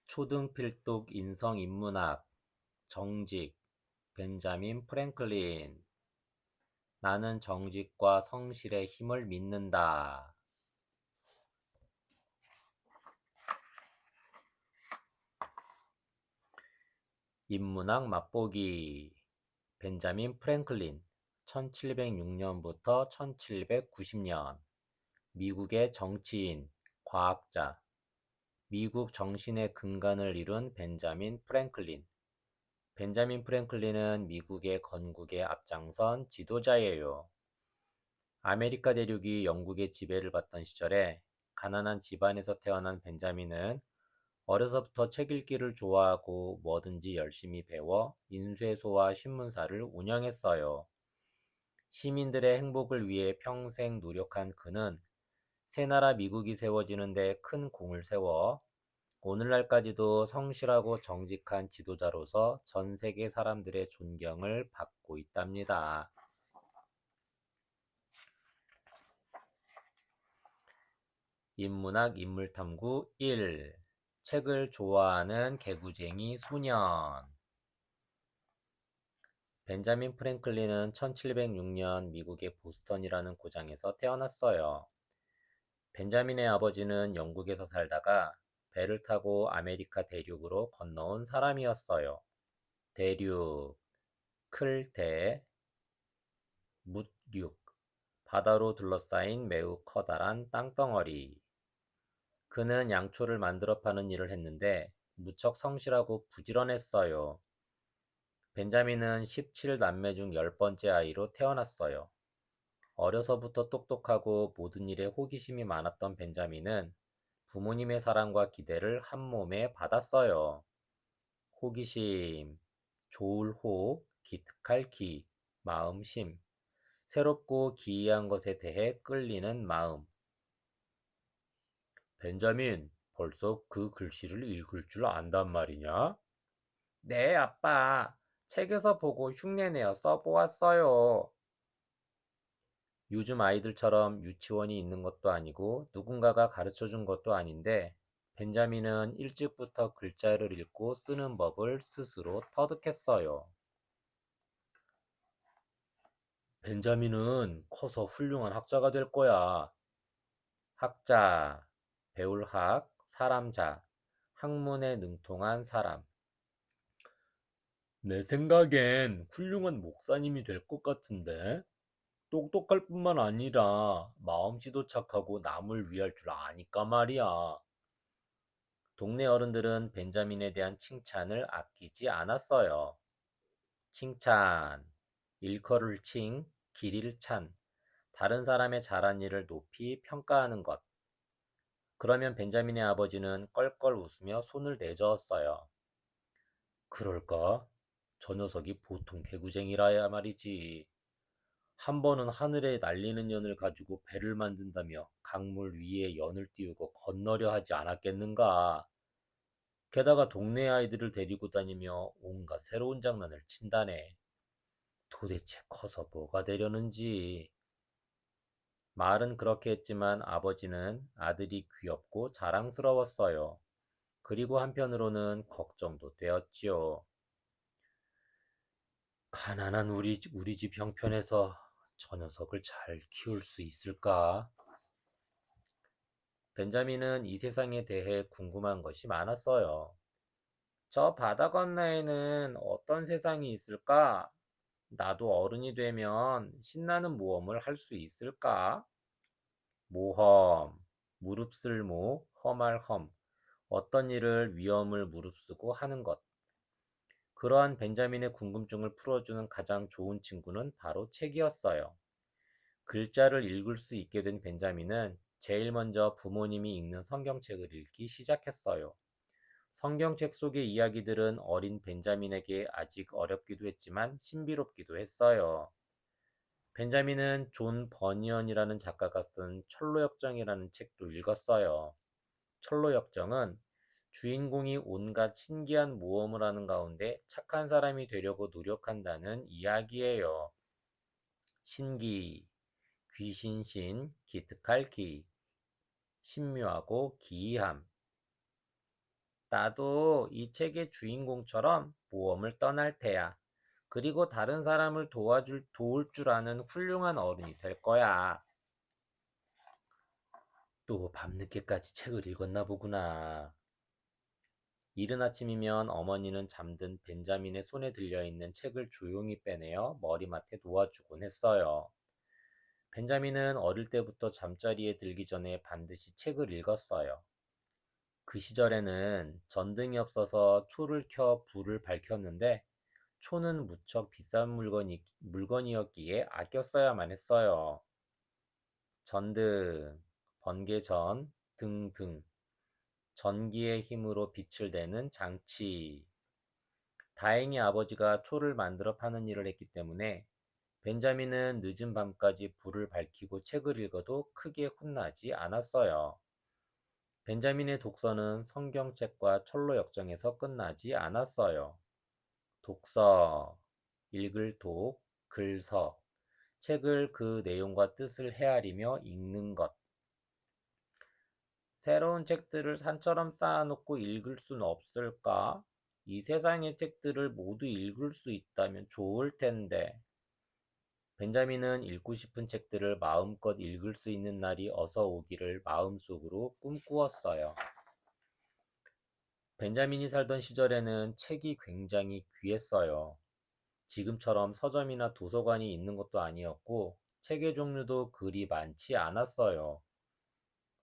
초등필독 인성인문학 정직 벤자민 프랭클린. 나는 정직과 성실의 힘을 믿는다. 인문학 맛보기. 벤자민 프랭클린 1706년부터 1790년. 미국의 정치인, 과학자. 미국 정신의 근간을 이룬 벤자민 프랭클린. 벤자민 프랭클린은 미국의 건국에 앞장선 지도자예요. 아메리카 대륙이 영국의 지배를 받던 시절에 가난한 집안에서 태어난 벤자민은 어려서부터 책 읽기를 좋아하고 뭐든지 열심히 배워 인쇄소와 신문사를 운영했어요. 시민들의 행복을 위해 평생 노력한 그는 새나라 미국이 세워지는데 큰 공을 세워 오늘날까지도 성실하고 정직한 지도자로서 전 세계 사람들의 존경을 받고 있답니다. 인문학 인물탐구 1. 책을 좋아하는 개구쟁이 소년. 벤자민 프랭클린은 1706년 미국의 보스턴이라는 고장에서 태어났어요. 벤자민의 아버지는 영국에서 살다가 배를 타고 아메리카 대륙으로 건너온 사람이었어요. 대륙, 클대, 묻륙, 바다로 둘러싸인 매우 커다란 땅덩어리. 그는 양초를 만들어 파는 일을 했는데 무척 성실하고 부지런했어요. 벤자민은 17남매 중 10번째 아이로 태어났어요. 어려서부터 똑똑하고 모든 일에 호기심이 많았던 벤자민은 부모님의 사랑과 기대를 한 몸에 받았어요. 호기심, 좋을 호, 기특할 기, 마음심, 새롭고 기이한 것에 대해 끌리는 마음. 벤자민, 벌써 그 글씨를 읽을 줄 안단 말이냐? 네, 아빠. 책에서 보고 흉내내어 써보았어요. 요즘 아이들처럼 유치원이 있는 것도 아니고 누군가가 가르쳐 준 것도 아닌데 벤자민은 일찍부터 글자를 읽고 쓰는 법을 스스로 터득했어요. 벤자민은 커서 훌륭한 학자가 될 거야. 학자, 배울 학, 사람자, 학문에 능통한 사람. 내 생각엔 훌륭한 목사님이 될 것 같은데? 똑똑할 뿐만 아니라 마음씨도 착하고 남을 위할 줄 아니까 말이야. 동네 어른들은 벤자민에 대한 칭찬을 아끼지 않았어요. 칭찬, 일컬을 칭, 길이를 찬, 다른 사람의 잘한 일을 높이 평가하는 것. 그러면 벤자민의 아버지는 껄껄 웃으며 손을 내저었어요. 그럴까? 저 녀석이 보통 개구쟁이라야 말이지. 한 번은 하늘에 날리는 연을 가지고 배를 만든다며 강물 위에 연을 띄우고 건너려 하지 않았겠는가? 게다가 동네 아이들을 데리고 다니며 온갖 새로운 장난을 친다네. 도대체 커서 뭐가 되려는지. 말은 그렇게 했지만 아버지는 아들이 귀엽고 자랑스러웠어요. 그리고 한편으로는 걱정도 되었지요. 가난한 우리 집 형편에서 저 녀석을 잘 키울 수 있을까? 벤자민은 이 세상에 대해 궁금한 것이 많았어요. 저 바다 건너에는 어떤 세상이 있을까? 나도 어른이 되면 신나는 모험을 할 수 있을까? 모험, 무릅쓸모, 험할 험, 어떤 일을 위험을 무릅쓰고 하는 것. 그러한 벤자민의 궁금증을 풀어주는 가장 좋은 친구는 바로 책이었어요. 글자를 읽을 수 있게 된 벤자민은 제일 먼저 부모님이 읽는 성경책을 읽기 시작했어요. 성경책 속의 이야기들은 어린 벤자민에게 아직 어렵기도 했지만 신비롭기도 했어요. 벤자민은 존 버니언이라는 작가가 쓴 철로역정이라는 책도 읽었어요. 철로역정은 주인공이 온갖 신기한 모험을 하는 가운데 착한 사람이 되려고 노력한다는 이야기예요. 신기, 귀신신, 기특할 기, 신묘하고 기이함. 나도 이 책의 주인공처럼 모험을 떠날 테야. 그리고 다른 사람을 도울 줄 아는 훌륭한 어른이 될 거야. 또 밤늦게까지 책을 읽었나 보구나. 이른 아침이면 어머니는 잠든 벤자민의 손에 들려있는 책을 조용히 빼내어 머리맡에 놓아주곤 했어요. 벤자민은 어릴 때부터 잠자리에 들기 전에 반드시 책을 읽었어요. 그 시절에는 전등이 없어서 초를 켜 불을 밝혔는데 초는 무척 비싼 물건이었기에 아껴 써야만 했어요. 전등, 번개전 등등 전기의 힘으로 빛을 내는 장치. 다행히 아버지가 초를 만들어 파는 일을 했기 때문에 벤자민은 늦은 밤까지 불을 밝히고 책을 읽어도 크게 혼나지 않았어요. 벤자민의 독서는 성경책과 철로 역정에서 끝나지 않았어요. 독서, 읽을 독, 글서, 책을 그 내용과 뜻을 헤아리며 읽는 것. 새로운 책들을 산처럼 쌓아놓고 읽을 순 없을까? 이 세상의 책들을 모두 읽을 수 있다면 좋을 텐데. 벤자민은 읽고 싶은 책들을 마음껏 읽을 수 있는 날이 어서 오기를 마음속으로 꿈꾸었어요. 벤자민이 살던 시절에는 책이 굉장히 귀했어요. 지금처럼 서점이나 도서관이 있는 것도 아니었고, 책의 종류도 그리 많지 않았어요.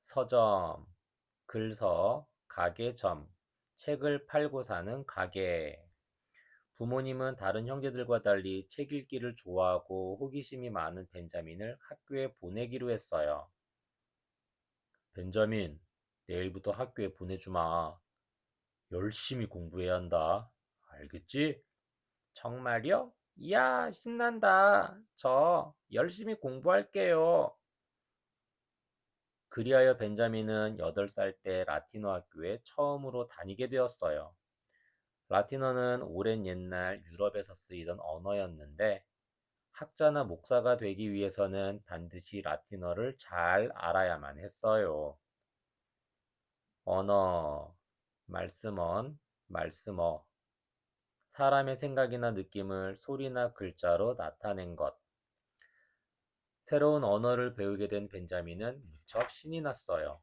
서점, 글서, 가게점, 책을 팔고 사는 가게. 부모님은 다른 형제들과 달리 책 읽기를 좋아하고 호기심이 많은 벤자민을 학교에 보내기로 했어요. 벤자민, 내일부터 학교에 보내주마. 열심히 공부해야 한다. 알겠지? 정말요? 이야, 신난다. 저 열심히 공부할게요. 그리하여 벤자민은 8살 때 라틴어 학교에 처음으로 다니게 되었어요. 라틴어는 오랜 옛날 유럽에서 쓰이던 언어였는데 학자나 목사가 되기 위해서는 반드시 라틴어를 잘 알아야만 했어요. 언어, 말씀언, 말씀어, 사람의 생각이나 느낌을 소리나 글자로 나타낸 것. 새로운 언어를 배우게 된 벤자민은 무척 신이 났어요.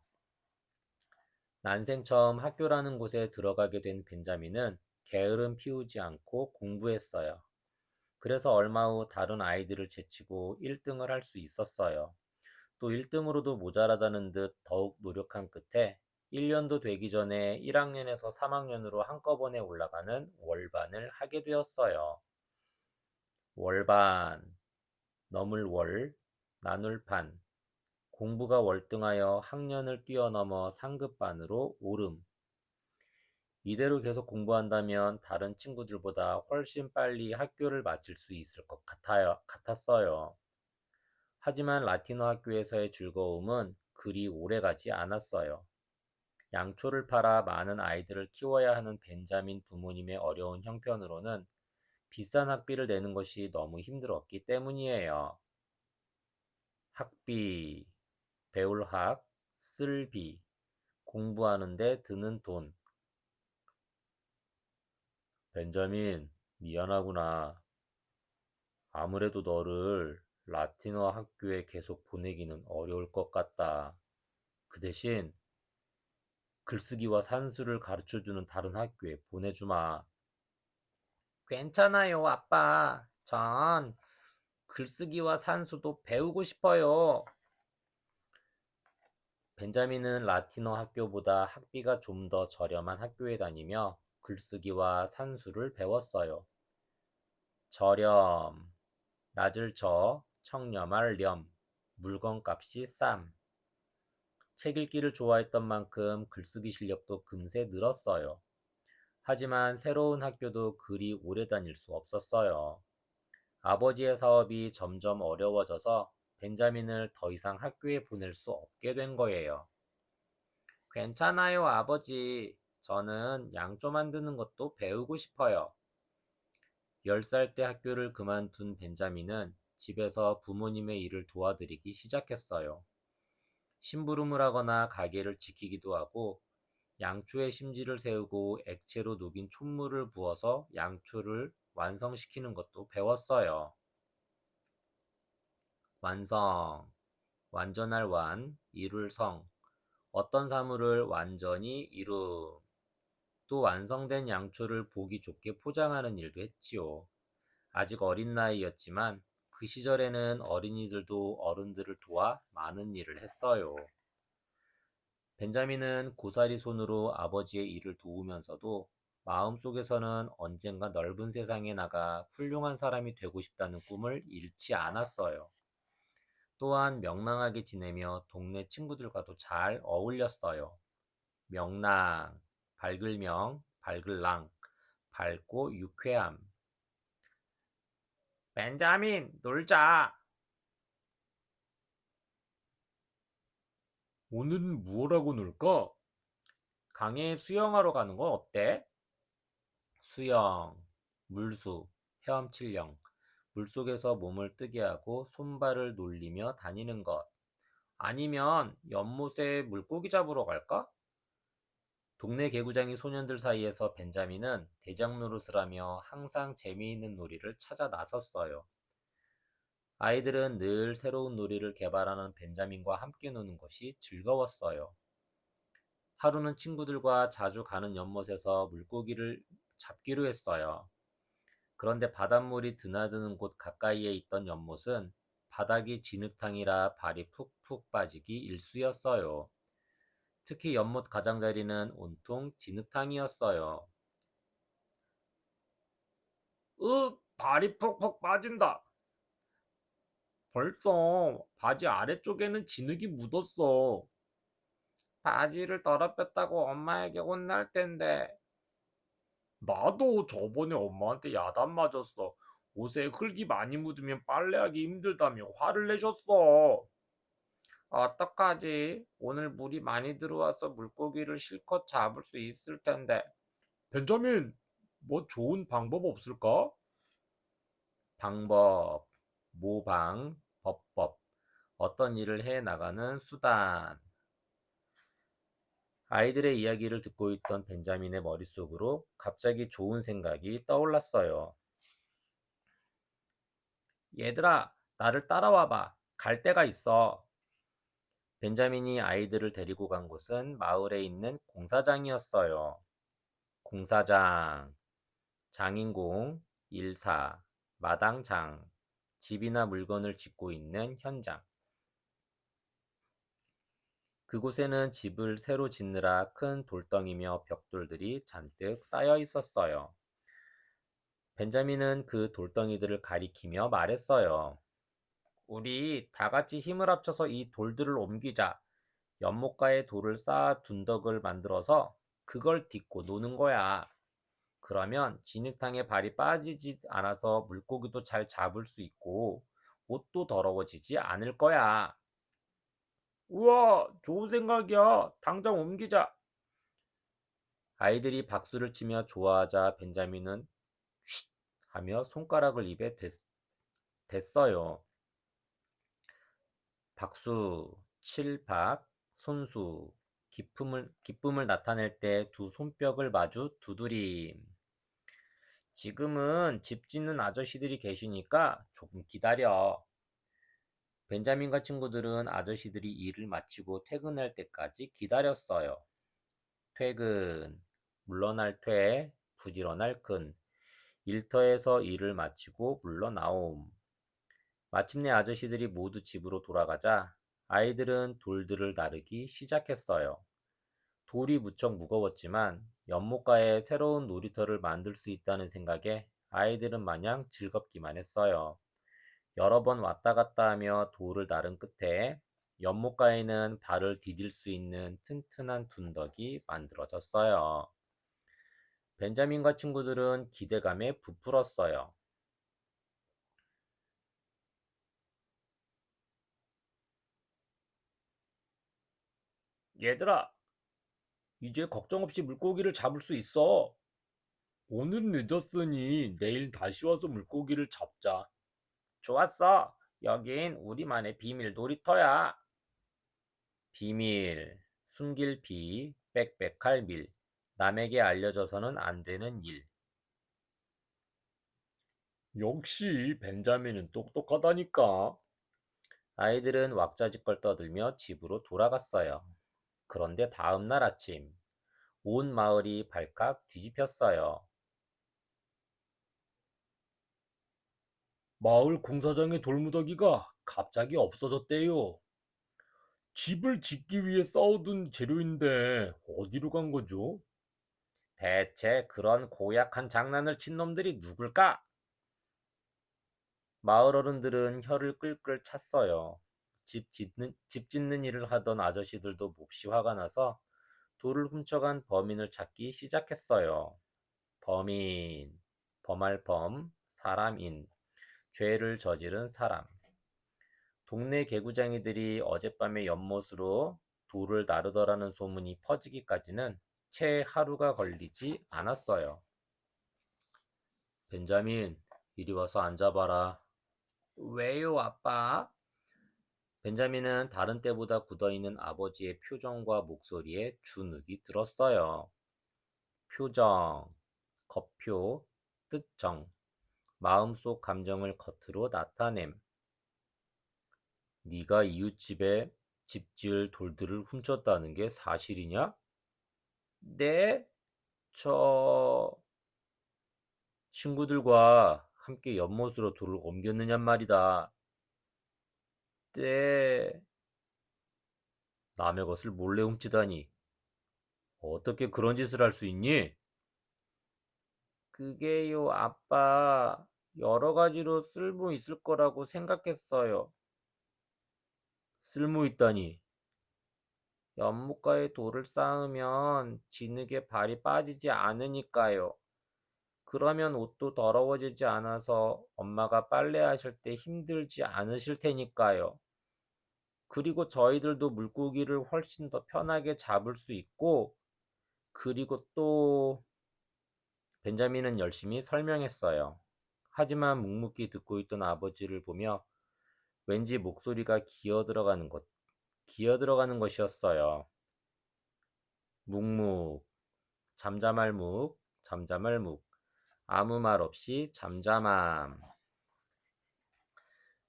난생 처음 학교라는 곳에 들어가게 된 벤자민은 게으름 피우지 않고 공부했어요. 그래서 얼마 후 다른 아이들을 제치고 1등을 할 수 있었어요. 또 1등으로도 모자라다는 듯 더욱 노력한 끝에 1년도 되기 전에 1학년에서 3학년으로 한꺼번에 올라가는 월반을 하게 되었어요. 월반, 넘을 월, 나눌 판, 공부가 월등하여 학년을 뛰어넘어 상급반으로 오름. 이대로 계속 공부한다면 다른 친구들보다 훨씬 빨리 학교를 마칠 수 있을 것 같았어요. 하지만 라틴어 학교에서의 즐거움은 그리 오래 가지 않았어요. 양초를 팔아 많은 아이들을 키워야 하는 벤자민 부모님의 어려운 형편으로는 비싼 학비를 내는 것이 너무 힘들었기 때문이에요. 학비, 배울 학, 쓸비, 공부하는데 드는 돈. 벤자민, 미안하구나. 아무래도 너를 라틴어 학교에 계속 보내기는 어려울 것 같다. 그 대신 글쓰기와 산수를 가르쳐주는 다른 학교에 보내주마. 괜찮아요, 아빠. 전 글쓰기와 산수도 배우고 싶어요. 벤자민은 라틴어 학교보다 학비가 좀 더 저렴한 학교에 다니며 글쓰기와 산수를 배웠어요. 저렴, 낮을 저, 청렴할 렴, 물건값이 쌈. 책 읽기를 좋아했던 만큼 글쓰기 실력도 금세 늘었어요. 하지만 새로운 학교도 그리 오래 다닐 수 없었어요. 아버지의 사업이 점점 어려워져서 벤자민을 더 이상 학교에 보낼 수 없게 된 거예요. 괜찮아요, 아버지. 저는 양조 만드는 것도 배우고 싶어요. 10살 때 학교를 그만둔 벤자민은 집에서 부모님의 일을 도와드리기 시작했어요. 심부름을 하거나 가게를 지키기도 하고 양초에 심지를 세우고 액체로 녹인 촛물을 부어서 양초를 완성시키는 것도 배웠어요. 완성, 완전할 완, 이룰 성, 어떤 사물을 완전히 이룸. 또 완성된 양초를 보기 좋게 포장하는 일도 했지요. 아직 어린 나이였지만 그 시절에는 어린이들도 어른들을 도와 많은 일을 했어요. 벤자민은 고사리 손으로 아버지의 일을 도우면서도 마음속에서는 언젠가 넓은 세상에 나가 훌륭한 사람이 되고 싶다는 꿈을 잃지 않았어요. 또한 명랑하게 지내며 동네 친구들과도 잘 어울렸어요. 명랑, 밝을명, 밝을랑, 밝고 유쾌함. 벤자민, 놀자. 오늘은 무엇하고 놀까? 강에 수영하러 가는 건 어때? 수영, 물수, 헤엄칠령, 물속에서 몸을 뜨게 하고 손발을 놀리며 다니는 것. 아니면 연못에 물고기 잡으러 갈까? 동네 개구장이 소년들 사이에서 벤자민은 대장 노릇을 하며 항상 재미있는 놀이를 찾아 나섰어요. 아이들은 늘 새로운 놀이를 개발하는 벤자민과 함께 노는 것이 즐거웠어요. 하루는 친구들과 자주 가는 연못에서 물고기를 잡기로 했어요. 그런데 바닷물이 드나드는 곳 가까이에 있던 연못은 바닥이 진흙탕이라 발이 푹푹 빠지기 일쑤였어요. 특히 연못 가장자리는 온통 진흙탕이었어요. 발이 푹푹 빠진다. 벌써 바지 아래쪽에는 진흙이 묻었어. 바지를 더럽혔다고 엄마에게 혼날 텐데. 나도 저번에 엄마한테 야단 맞았어. 옷에 흙이 많이 묻으면 빨래하기 힘들다며 화를 내셨어. 어떡하지? 오늘 물이 많이 들어와서 물고기를 실컷 잡을 수 있을 텐데. 벤자민, 뭐 좋은 방법 없을까? 방법, 모방, 법법, 어떤 일을 해 나가는 수단. 아이들의 이야기를 듣고 있던 벤자민의 머릿속으로 갑자기 좋은 생각이 떠올랐어요. 얘들아, 나를 따라와봐. 갈 데가 있어. 벤자민이 아이들을 데리고 간 곳은 마을에 있는 공사장이었어요. 공사장, 장인공, 일사, 마당장, 집이나 물건을 짓고 있는 현장. 그곳에는 집을 새로 짓느라 큰 돌덩이며 벽돌들이 잔뜩 쌓여 있었어요. 벤자민은 그 돌덩이들을 가리키며 말했어요. 우리 다 같이 힘을 합쳐서 이 돌들을 옮기자. 연못가에 돌을 쌓아 둔덕을 만들어서 그걸 딛고 노는 거야. 그러면 진흙탕에 발이 빠지지 않아서 물고기도 잘 잡을 수 있고 옷도 더러워지지 않을 거야. 우와, 좋은 생각이야. 당장 옮기자. 아이들이 박수를 치며 좋아하자 벤자민은 쉿 하며 손가락을 입에 댔어요. 박수, 칠박, 손수, 기쁨을 나타낼 때 두 손뼉을 마주 두드림. 지금은 집 짓는 아저씨들이 계시니까 조금 기다려. 벤자민과 친구들은 아저씨들이 일을 마치고 퇴근할 때까지 기다렸어요. 퇴근, 물러날 퇴, 부지런할 근, 일터에서 일을 마치고 물러나옴. 마침내 아저씨들이 모두 집으로 돌아가자 아이들은 돌들을 나르기 시작했어요. 돌이 무척 무거웠지만 연못가에 새로운 놀이터를 만들 수 있다는 생각에 아이들은 마냥 즐겁기만 했어요. 여러 번 왔다 갔다 하며 돌을 나른 끝에 연못가에는 발을 디딜 수 있는 튼튼한 둔덕이 만들어졌어요. 벤자민과 친구들은 기대감에 부풀었어요. 얘들아, 이제 걱정 없이 물고기를 잡을 수 있어. 오늘 늦었으니 내일 다시 와서 물고기를 잡자. 좋았어. 여긴 우리만의 비밀 놀이터야. 비밀, 숨길 비, 빽빽할 밀, 남에게 알려져서는 안 되는 일. 역시 벤자민은 똑똑하다니까. 아이들은 왁자지껄 떠들며 집으로 돌아갔어요. 그런데 다음 날 아침, 온 마을이 발칵 뒤집혔어요. 마을 공사장의 돌무더기가 갑자기 없어졌대요. 집을 짓기 위해 쌓아둔 재료인데 어디로 간 거죠? 대체 그런 고약한 장난을 친 놈들이 누굴까? 마을 어른들은 혀를 끌끌 찼어요. 집 짓는 일을 하던 아저씨들도 몹시 화가 나서 돌을 훔쳐간 범인을 찾기 시작했어요. 범인, 범할 범, 사람인, 죄를 저지른 사람. 동네 개구장이들이 어젯밤에 연못으로 돌을 나르더라는 소문이 퍼지기까지는 채 하루가 걸리지 않았어요. 벤자민, 이리 와서 앉아봐라. 왜요, 아빠? 벤자민은 다른 때보다 굳어있는 아버지의 표정과 목소리에 주눅이 들었어요. 표정, 겉표, 뜻정, 마음속 감정을 겉으로 나타냄. 네가 이웃집에 집 지을 돌들을 훔쳤다는 게 사실이냐? 네, 저 친구들과 함께 연못으로 돌을 옮겼느냔 말이다. 네, 남의 것을 몰래 훔치다니. 어떻게 그런 짓을 할 수 있니? 그게요, 아빠. 여러 가지로 쓸모 있을 거라고 생각했어요. 쓸모 있다니. 연못가에 돌을 쌓으면 진흙에 발이 빠지지 않으니까요. 그러면 옷도 더러워지지 않아서 엄마가 빨래하실 때 힘들지 않으실 테니까요. 그리고 저희들도 물고기를 훨씬 더 편하게 잡을 수 있고, 그리고 또 벤자민은 열심히 설명했어요. 하지만 묵묵히 듣고 있던 아버지를 보며 왠지 목소리가 기어 들어가는 것이었어요. 묵묵, 잠잠할 묵, 잠잠할 묵, 아무 말 없이 잠잠함.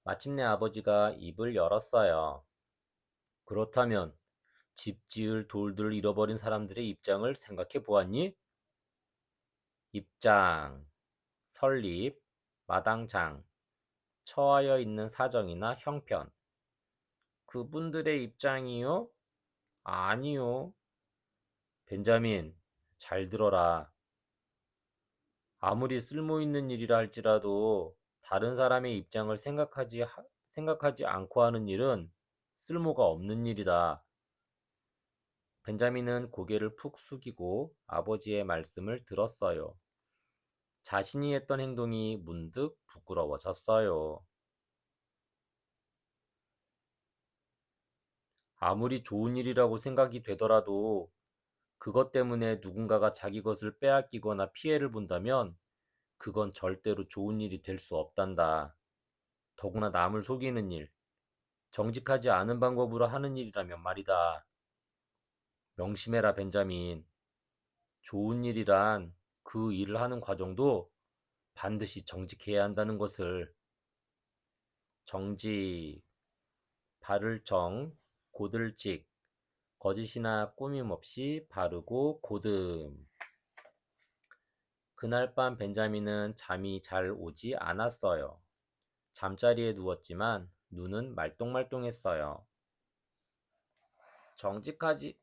마침내 아버지가 입을 열었어요. 그렇다면 집 지을 돌들을 잃어버린 사람들의 입장을 생각해 보았니? 입장, 설립, 마당장, 처하여 있는 사정이나 형편. 그분들의 입장이요? 아니요. 벤자민, 잘 들어라. 아무리 쓸모 있는 일이라 할지라도 다른 사람의 입장을 생각하지 않고 하는 일은 쓸모가 없는 일이다. 벤자민은 고개를 푹 숙이고 아버지의 말씀을 들었어요. 자신이 했던 행동이 문득 부끄러워졌어요. 아무리 좋은 일이라고 생각이 되더라도 그것 때문에 누군가가 자기 것을 빼앗기거나 피해를 본다면 그건 절대로 좋은 일이 될 수 없단다. 더구나 남을 속이는 일, 정직하지 않은 방법으로 하는 일이라면 말이다. 명심해라, 벤자민. 좋은 일이란 그 일을 하는 과정도 반드시 정직해야 한다는 것을. 정직, 바를 정, 고들직, 거짓이나 꾸밈 없이 바르고 고듬. 그날 밤 벤자민은 잠이 잘 오지 않았어요. 잠자리에 누웠지만 눈은 말똥말똥했어요. 정직하지,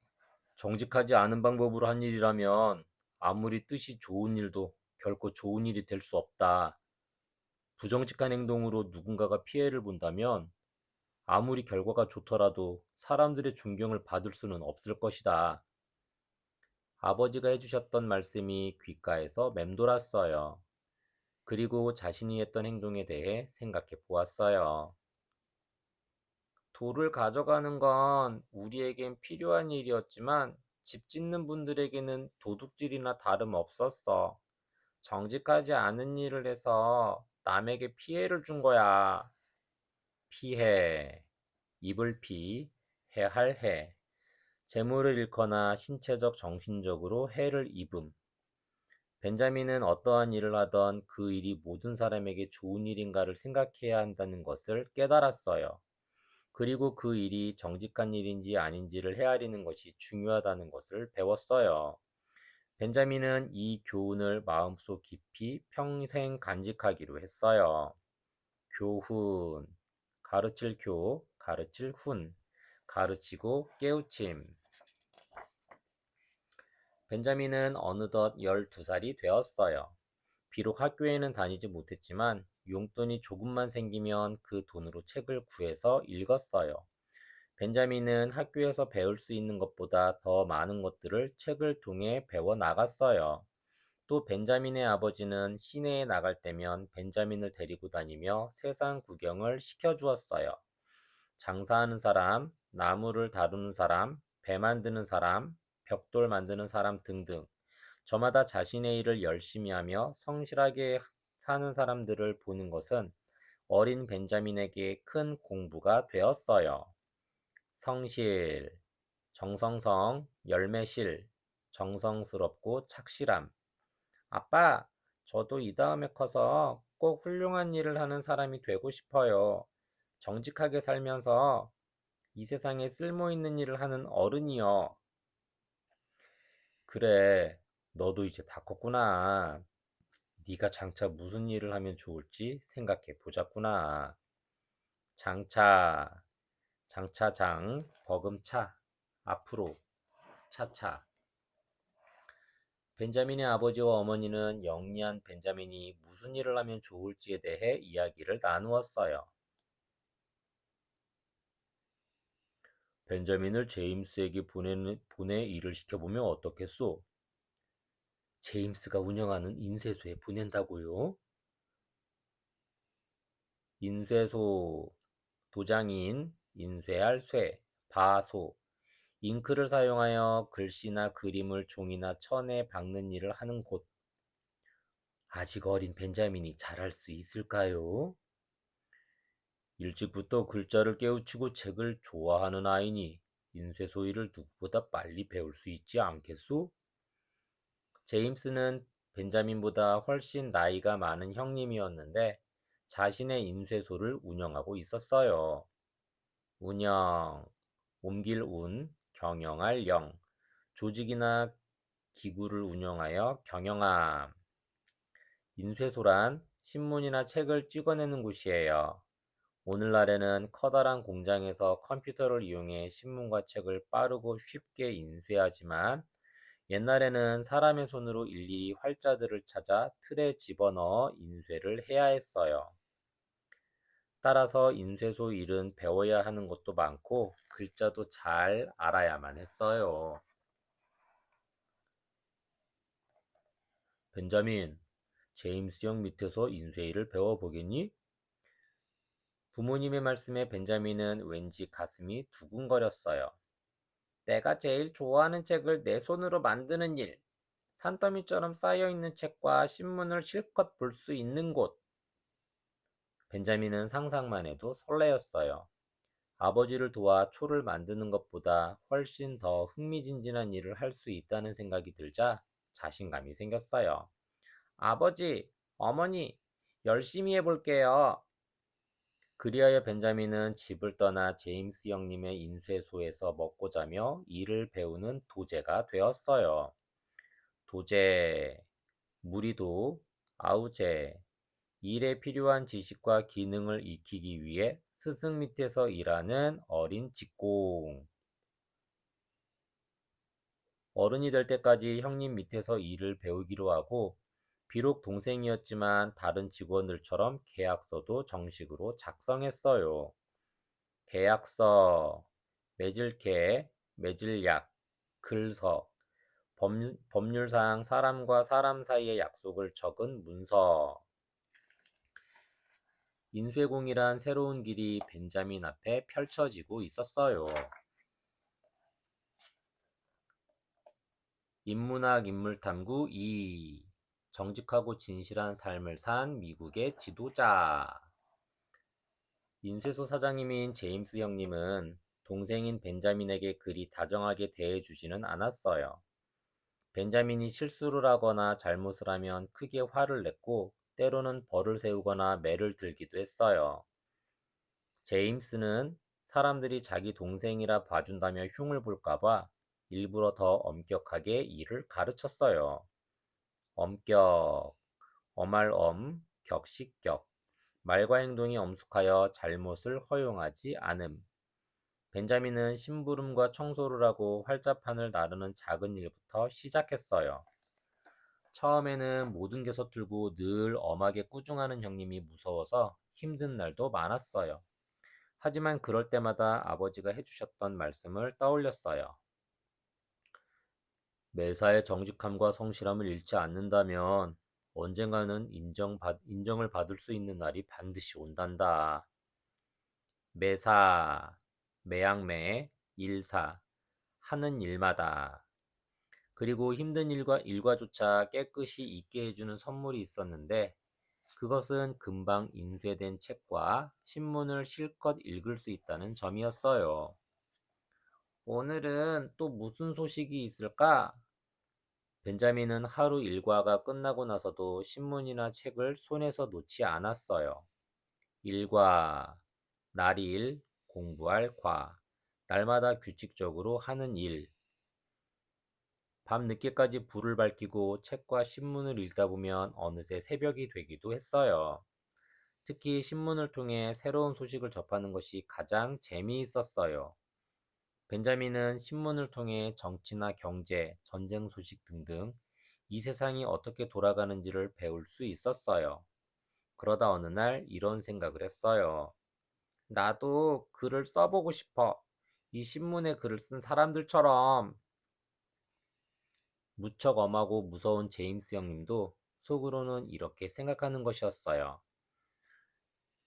정직하지 않은 방법으로 한 일이라면 아무리 뜻이 좋은 일도 결코 좋은 일이 될 수 없다. 부정직한 행동으로 누군가가 피해를 본다면 아무리 결과가 좋더라도 사람들의 존경을 받을 수는 없을 것이다. 아버지가 해주셨던 말씀이 귓가에서 맴돌았어요. 그리고 자신이 했던 행동에 대해 생각해 보았어요. 돌을 가져가는 건 우리에겐 필요한 일이었지만 집 짓는 분들에게는 도둑질이나 다름없었어. 정직하지 않은 일을 해서 남에게 피해를 준 거야. 피해, 입을 피, 해할 해. 재물을 잃거나 신체적, 정신적으로 해를 입음. 벤자민은 어떠한 일을 하던 그 일이 모든 사람에게 좋은 일인가를 생각해야 한다는 것을 깨달았어요. 그리고 그 일이 정직한 일인지 아닌지를 헤아리는 것이 중요하다는 것을 배웠어요. 벤자민은 이 교훈을 마음속 깊이 평생 간직하기로 했어요. 교훈, 가르칠 교, 가르칠 훈, 가르치고 깨우침. 벤자민은 어느덧 12살이 되었어요. 비록 학교에는 다니지 못했지만 용돈이 조금만 생기면 그 돈으로 책을 구해서 읽었어요. 벤자민은 학교에서 배울 수 있는 것보다 더 많은 것들을 책을 통해 배워 나갔어요. 또 벤자민의 아버지는 시내에 나갈 때면 벤자민을 데리고 다니며 세상 구경을 시켜주었어요. 장사하는 사람, 나무를 다루는 사람, 배 만드는 사람, 벽돌 만드는 사람 등등. 저마다 자신의 일을 열심히 하며 성실하게 사는 사람들을 보는 것은 어린 벤자민에게 큰 공부가 되었어요. 성실, 정성성, 열매실, 정성스럽고 착실함. 아빠, 저도 이 다음에 커서 꼭 훌륭한 일을 하는 사람이 되고 싶어요. 정직하게 살면서 이 세상에 쓸모 있는 일을 하는 어른이요. 그래, 너도 이제 다 컸구나. 네가 장차 무슨 일을 하면 좋을지 생각해 보자꾸나. 장차, 장차장, 버금차, 앞으로, 차차. 벤자민의 아버지와 어머니는 영리한 벤자민이 무슨 일을 하면 좋을지에 대해 이야기를 나누었어요. 벤자민을 제임스에게 보내 일을 시켜보면 어떻겠소? 제임스가 운영하는 인쇄소에 보낸다고요? 인쇄소, 도장인, 인쇄할 쇠, 바소, 잉크를 사용하여 글씨나 그림을 종이나 천에 박는 일을 하는 곳. 아직 어린 벤자민이 잘할 수 있을까요? 일찍부터 글자를 깨우치고 책을 좋아하는 아이니 인쇄소 일을 누구보다 빨리 배울 수 있지 않겠소? 제임스는 벤자민보다 훨씬 나이가 많은 형님이었는데 자신의 인쇄소를 운영하고 있었어요. 운영, 옮길 운, 경영할 영, 조직이나 기구를 운영하여 경영함. 인쇄소란 신문이나 책을 찍어내는 곳이에요. 오늘날에는 커다란 공장에서 컴퓨터를 이용해 신문과 책을 빠르고 쉽게 인쇄하지만 옛날에는 사람의 손으로 일일이 활자들을 찾아 틀에 집어넣어 인쇄를 해야 했어요. 따라서 인쇄소 일은 배워야 하는 것도 많고 글자도 잘 알아야만 했어요. 벤자민, 제임스 형 밑에서 인쇄 일을 배워보겠니? 부모님의 말씀에 벤자민은 왠지 가슴이 두근거렸어요. 내가 제일 좋아하는 책을 내 손으로 만드는 일, 산더미처럼 쌓여있는 책과 신문을 실컷 볼 수 있는 곳. 벤자민은 상상만 해도 설레었어요. 아버지를 도와 초를 만드는 것보다 훨씬 더 흥미진진한 일을 할 수 있다는 생각이 들자 자신감이 생겼어요. 아버지, 어머니, 열심히 해볼게요. 그리하여 벤자민은 집을 떠나 제임스 형님의 인쇄소에서 먹고 자며 일을 배우는 도제가 되었어요. 도제, 무리도, 아우제, 일에 필요한 지식과 기능을 익히기 위해 스승 밑에서 일하는 어린 직공. 어른이 될 때까지 형님 밑에서 일을 배우기로 하고, 비록 동생이었지만 다른 직원들처럼 계약서도 정식으로 작성했어요. 계약서, 맺을계, 맺을약, 글서, 법률상 사람과 사람 사이의 약속을 적은 문서. 인쇄공이란 새로운 길이 벤자민 앞에 펼쳐지고 있었어요. 인문학 인물탐구 2. 정직하고 진실한 삶을 산 미국의 지도자. 인쇄소 사장님인 제임스 형님은 동생인 벤자민에게 그리 다정하게 대해주지는 않았어요. 벤자민이 실수를 하거나 잘못을 하면 크게 화를 냈고 때로는 벌을 세우거나 매를 들기도 했어요. 제임스는 사람들이 자기 동생이라 봐준다며 흉을 볼까봐 일부러 더 엄격하게 일을 가르쳤어요. 엄격, 엄할엄, 격식격. 말과 행동이 엄숙하여 잘못을 허용하지 않음. 벤자민은 심부름과 청소를 하고 활자판을 나르는 작은 일부터 시작했어요. 처음에는 모든 게 서툴고 늘 엄하게 꾸중하는 형님이 무서워서 힘든 날도 많았어요. 하지만 그럴 때마다 아버지가 해주셨던 말씀을 떠올렸어요. 매사에 정직함과 성실함을 잃지 않는다면 언젠가는 인정을 받을 수 있는 날이 반드시 온단다. 매사, 매양매, 일사, 하는 일마다. 그리고 힘든 일과조차 깨끗이 잊게 해주는 선물이 있었는데 그것은 금방 인쇄된 책과 신문을 실컷 읽을 수 있다는 점이었어요. 오늘은 또 무슨 소식이 있을까? 벤자민은 하루 일과가 끝나고 나서도 신문이나 책을 손에서 놓지 않았어요. 일과, 날일, 공부할 과, 날마다 규칙적으로 하는 일. 밤 늦게까지 불을 밝히고 책과 신문을 읽다 보면 어느새 새벽이 되기도 했어요. 특히 신문을 통해 새로운 소식을 접하는 것이 가장 재미있었어요. 벤자민은 신문을 통해 정치나 경제, 전쟁 소식 등등 이 세상이 어떻게 돌아가는지를 배울 수 있었어요. 그러다 어느 날 이런 생각을 했어요. 나도 글을 써보고 싶어. 이 신문에 글을 쓴 사람들처럼. 무척 엄하고 무서운 제임스 형님도 속으로는 이렇게 생각하는 것이었어요.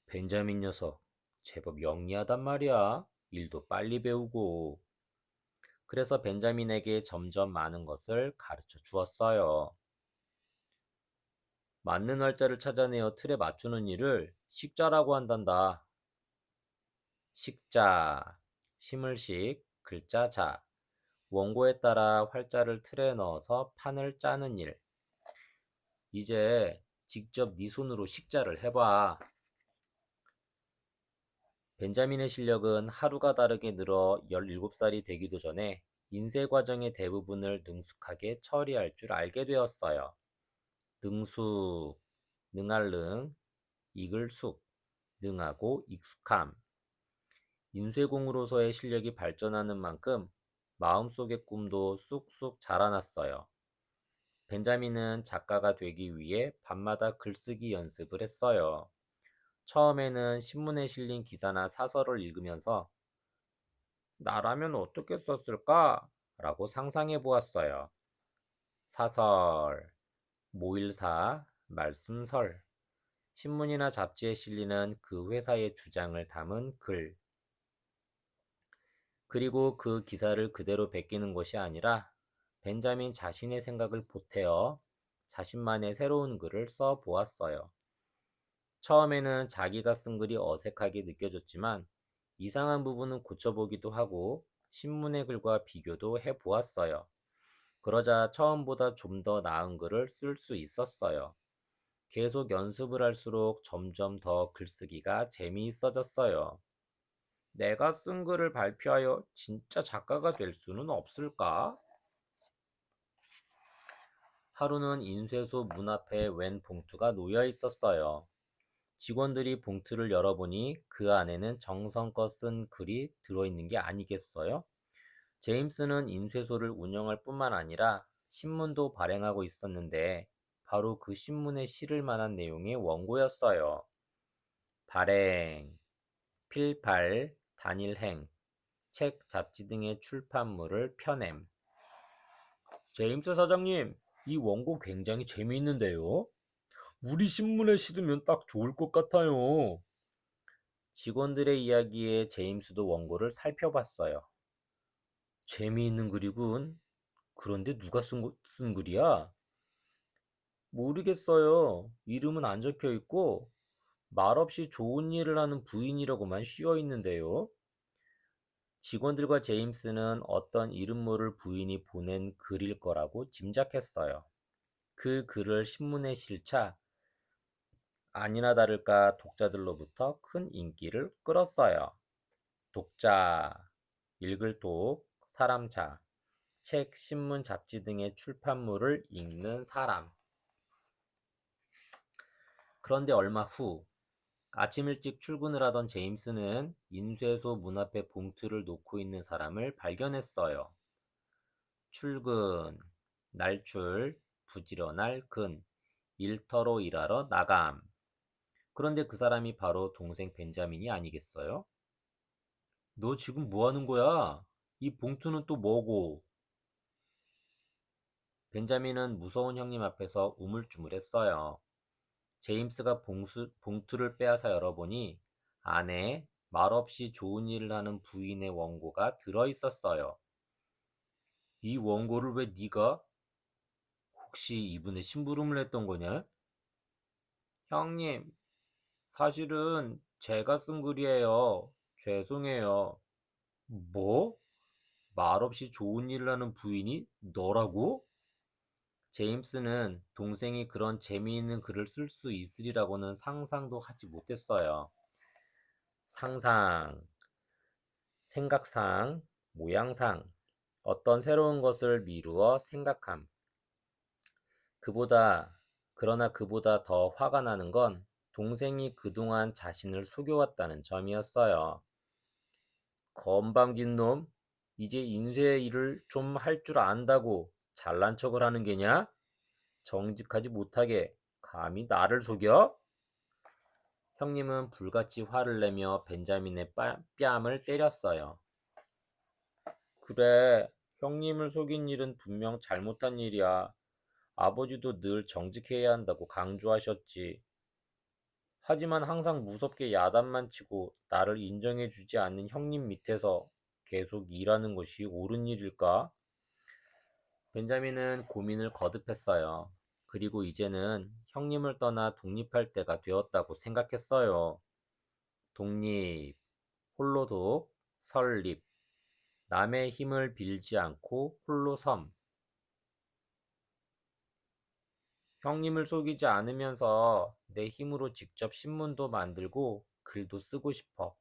벤자민 녀석, 제법 영리하단 말이야. 일도 빨리 배우고. 그래서 벤자민에게 점점 많은 것을 가르쳐 주었어요. 맞는 활자를 찾아내어 틀에 맞추는 일을 식자라고 한단다. 식자, 심을식, 글자 자. 원고에 따라 활자를 틀에 넣어서 판을 짜는 일. 이제 직접 네 손으로 식자를 해봐. 벤자민의 실력은 하루가 다르게 늘어 17살이 되기도 전에 인쇄 과정의 대부분을 능숙하게 처리할 줄 알게 되었어요. 능숙, 능할 능, 익을 숙, 능하고 익숙함. 인쇄공으로서의 실력이 발전하는 만큼 마음속의 꿈도 쑥쑥 자라났어요. 벤자민은 작가가 되기 위해 밤마다 글쓰기 연습을 했어요. 처음에는 신문에 실린 기사나 사설을 읽으면서 나라면 어떻게 썼을까? 라고 상상해 보았어요. 사설, 모일사, 말씀설, 신문이나 잡지에 실리는 그 회사의 주장을 담은 글, 그리고 그 기사를 그대로 베끼는 것이 아니라 벤자민 자신의 생각을 보태어 자신만의 새로운 글을 써 보았어요. 처음에는 자기가 쓴 글이 어색하게 느껴졌지만 이상한 부분은 고쳐보기도 하고 신문의 글과 비교도 해 보았어요. 그러자 처음보다 좀 더 나은 글을 쓸 수 있었어요. 계속 연습을 할수록 점점 더 글쓰기가 재미있어졌어요. 내가 쓴 글을 발표하여 진짜 작가가 될 수는 없을까? 하루는 인쇄소 문 앞에 웬 봉투가 놓여 있었어요. 직원들이 봉투를 열어보니 그 안에는 정성껏 쓴 글이 들어있는 게 아니겠어요? 제임스는 인쇄소를 운영할 뿐만 아니라 신문도 발행하고 있었는데 바로 그 신문에 실을 만한 내용의 원고였어요. 발행, 필발, 단일행, 책, 잡지 등의 출판물을 펴냄. 제임스 사장님, 이 원고 굉장히 재미있는데요? 우리 신문에 실으면 딱 좋을 것 같아요. 직원들의 이야기에 제임스도 원고를 살펴봤어요. 재미있는 글이군. 그런데 누가 쓴 글이야? 모르겠어요. 이름은 안 적혀 있고 말없이 좋은 일을 하는 부인이라고만 씌어 있는데요. 직원들과 제임스는 어떤 이름 모를 부인이 보낸 글일 거라고 짐작했어요. 그 글을 신문에 실자 아니나 다를까 독자들로부터 큰 인기를 끌었어요. 독자, 읽을 독, 사람차, 책, 신문, 잡지 등의 출판물을 읽는 사람. 그런데 얼마 후 아침 일찍 출근을 하던 제임스는 인쇄소 문 앞에 봉투를 놓고 있는 사람을 발견했어요. 출근, 날출, 부지런할 근, 일터로 일하러 나감. 그런데 그 사람이 바로 동생 벤자민이 아니겠어요? 너 지금 뭐 하는 거야? 이 봉투는 또 뭐고? 벤자민은 무서운 형님 앞에서 우물쭈물했어요. 제임스가 봉투를 빼앗아 열어보니 안에 말없이 좋은 일을 하는 부인의 원고가 들어있었어요. 이 원고를 왜 네가 혹시 이분의 심부름을 했던 거냐? 형님, 사실은 제가 쓴 글이에요. 죄송해요. 뭐? 말없이 좋은 일을 하는 부인이 너라고? 제임스는 동생이 그런 재미있는 글을 쓸 수 있으리라고는 상상도 하지 못했어요. 상상, 생각상, 모양상, 어떤 새로운 것을 미루어 생각함. 그보다, 그러나 그보다 더 화가 나는 건 동생이 그동안 자신을 속여왔다는 점이었어요. 건방진 놈, 이제 인쇄 일을 좀 할 줄 안다고 잘난 척을 하는 게냐? 정직하지 못하게 감히 나를 속여? 형님은 불같이 화를 내며 벤자민의 뺨을 때렸어요. 그래, 형님을 속인 일은 분명 잘못한 일이야. 아버지도 늘 정직해야 한다고 강조하셨지. 하지만 항상 무섭게 야단만 치고 나를 인정해주지 않는 형님 밑에서 계속 일하는 것이 옳은 일일까? 벤자민은 고민을 거듭했어요. 그리고 이제는 형님을 떠나 독립할 때가 되었다고 생각했어요. 독립, 홀로독, 설립, 남의 힘을 빌지 않고 홀로 섬. 형님을 속이지 않으면서 내 힘으로 직접 신문도 만들고 글도 쓰고 싶어.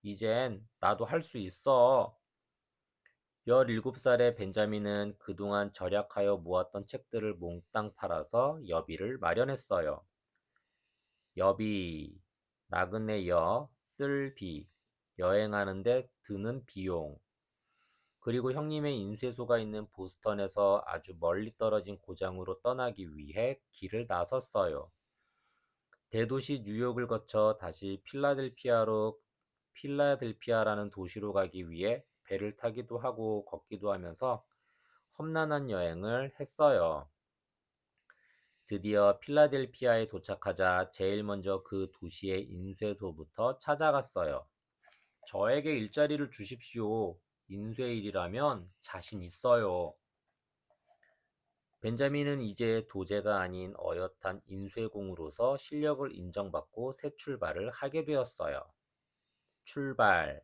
이젠 나도 할 수 있어. 17살의 벤자민은 그동안 절약하여 모았던 책들을 몽땅 팔아서 여비를 마련했어요. 여비, 나그네 쓸 비, 여행하는데 드는 비용. 그리고 형님의 인쇄소가 있는 보스턴에서 아주 멀리 떨어진 고장으로 떠나기 위해 길을 나섰어요. 대도시 뉴욕을 거쳐 다시 필라델피아라는 도시로 가기 위해 배를 타기도 하고 걷기도 하면서 험난한 여행을 했어요. 드디어 필라델피아에 도착하자 제일 먼저 그 도시의 인쇄소부터 찾아갔어요. 저에게 일자리를 주십시오. 인쇄일이라면 자신 있어요. 벤자민은 이제 도제가 아닌 어엿한 인쇄공으로서 실력을 인정받고 새 출발을 하게 되었어요. 출발,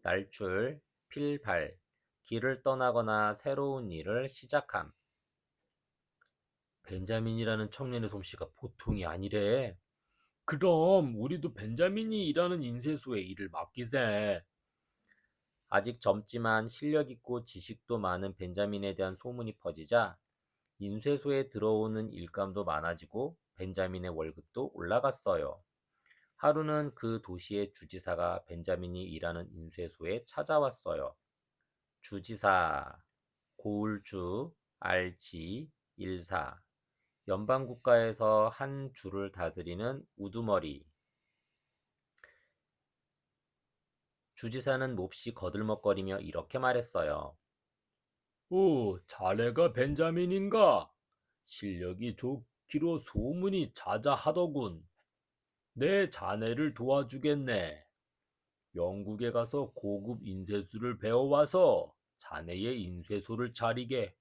날출, 필발, 길을 떠나거나 새로운 일을 시작함. 벤자민이라는 청년의 솜씨가 보통이 아니래. 그럼 우리도 벤자민이 일하는 인쇄소에 일을 맡기세. 아직 젊지만 실력 있고 지식도 많은 벤자민에 대한 소문이 퍼지자 인쇄소에 들어오는 일감도 많아지고 벤자민의 월급도 올라갔어요. 하루는 그 도시의 주지사가 벤자민이 일하는 인쇄소에 찾아왔어요. 주지사, 고을주, 알지, 일사, 연방국가에서 한 주를 다스리는 우두머리. 주지사는 몹시 거들먹거리며 이렇게 말했어요. 오, 자네가 벤자민인가? 실력이 좋기로 소문이 자자하더군. 내 자네를 도와주겠네. 영국에 가서 고급 인쇄술을 배워와서 자네의 인쇄소를 차리게.